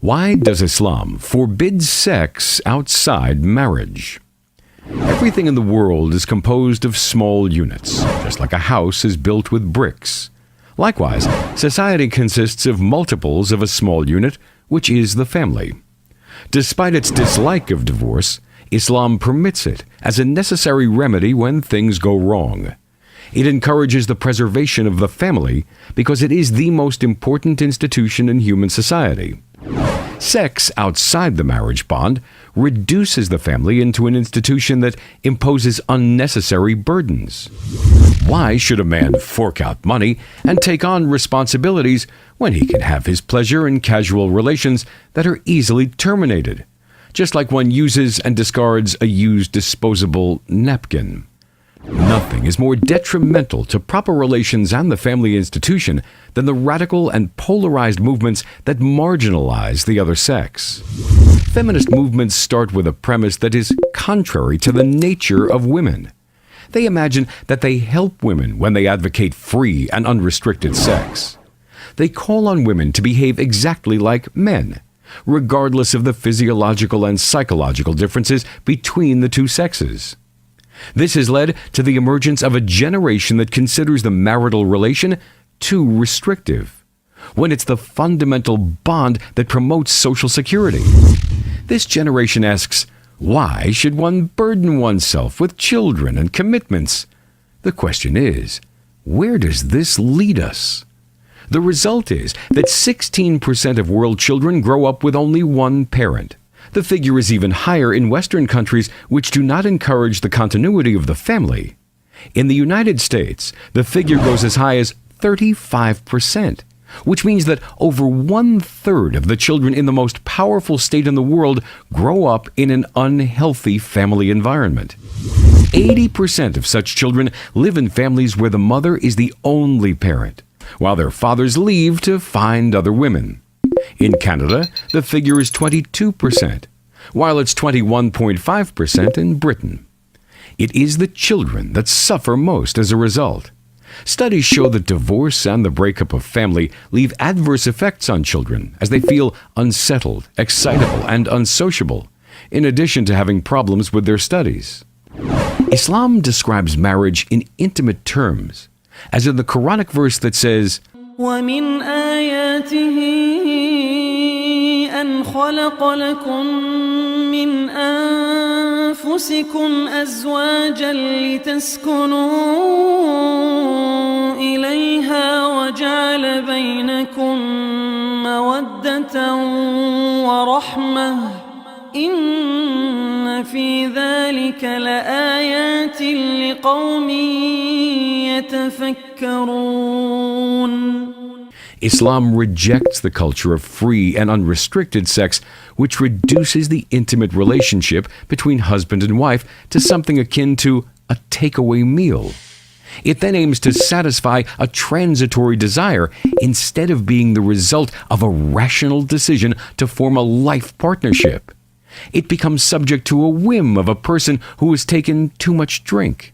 Why does Islam forbid sex outside marriage? Everything in the world is composed of small units, just like a house is built with bricks. Likewise, society consists of multiples of a small unit, which is the family. Despite its dislike of divorce, Islam permits it as a necessary remedy when things go wrong. It encourages the preservation of the family because it is the most important institution in human society. Sex outside the marriage bond reduces the family into an institution that imposes unnecessary burdens. Why should a man fork out money and take on responsibilities when he can have his pleasure in casual relations that are easily terminated, just like one uses and discards a used disposable napkin? Nothing is more detrimental to proper relations and the family institution than the radical and polarized movements that marginalize the other sex. Feminist movements start with a premise that is contrary to the nature of women. They imagine that they help women when they advocate free and unrestricted sex. They call on women to behave exactly like men, regardless of the physiological and psychological differences between the two sexes. This has led to the emergence of a generation that considers the marital relation too restrictive, when it's the fundamental bond that promotes social security. This generation asks, why should one burden oneself with children and commitments? The question is, where does this lead us? The result is that 16% of world children grow up with only one parent. The figure is even higher in Western countries which do not encourage the continuity of the family. In the United States, the figure goes as high as 35%, which means that over 1/3 of the children in the most powerful state in the world grow up in an unhealthy family environment. 80% of such children live in families where the mother is the only parent, while their fathers leave to find other women. In Canada, the figure is 22%, while it's 21.5% in Britain. It is the children that suffer most as a result. Studies show that divorce and the breakup of family leave adverse effects on children as they feel unsettled, excitable, and unsociable, in addition to having problems with their studies. Islam describes marriage in intimate terms, as in the Quranic verse that says, وَمِنْ آيَاتِهِ أَنْ خَلَقَ لَكُم مِّنْ أَنفُسِكُمْ أَزْوَاجًا لِتَسْكُنُوا إِلَيْهَا وَجَعَلَ بَيْنَكُم مَّوَدَّةً وَرَحْمَةً إِنَّ فِي ذَلِكَ لَآيَاتٍ لِقَوْمٍ يَتَفَكَّرُونَ. Islam rejects the culture of free and unrestricted sex, which reduces the intimate relationship between husband and wife to something akin to a takeaway meal. It then aims to satisfy a transitory desire instead of being the result of a rational decision to form a life partnership. It becomes subject to a whim of a person who has taken too much drink.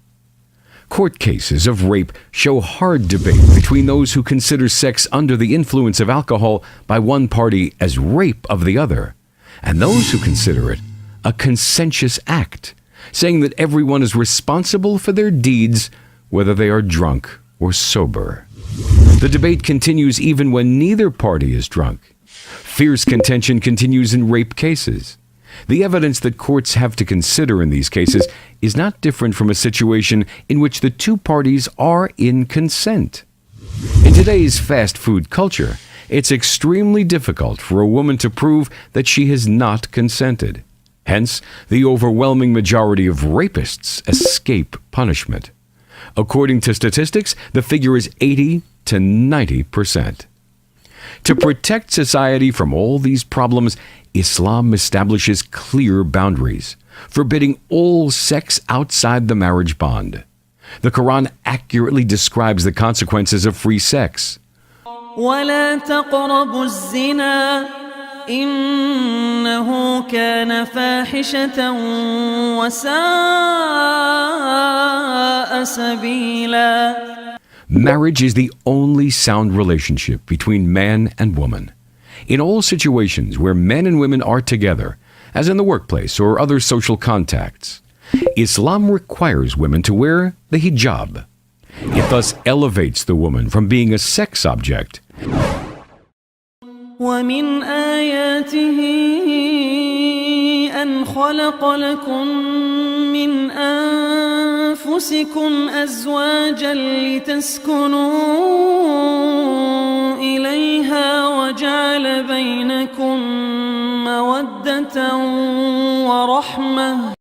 Court cases of rape show hard debate between those who consider sex under the influence of alcohol by one party as rape of the other, and those who consider it a conscientious act, saying that everyone is responsible for their deeds, whether they are drunk or sober. The debate continues even when neither party is drunk. Fierce contention continues in rape cases. The evidence that courts have to consider in these cases is not different from a situation in which the two parties are in consent. In today's fast food culture, it's extremely difficult for a woman to prove that she has not consented. Hence, the overwhelming majority of rapists escape punishment. According to statistics, the figure is 80 to 90%. To protect society from all these problems, Islam establishes clear boundaries, forbidding all sex outside the marriage bond. The Quran accurately describes the consequences of free sex. وَلَا تَقْرَبُوا الزِّنَا إِنَّهُ كَانَ فَاحِشَةً وَسَاءَ سَبِيلًا. Marriage is the only sound relationship between man and woman. In all situations where men and women are together, as in the workplace or other social contacts, Islam requires women to wear the hijab. It thus elevates the woman from being a sex object. ومن آياته أن خلق لكم من أنفسكم أزواجا لتسكنوا إليها وجعل بينكم مودة ورحمة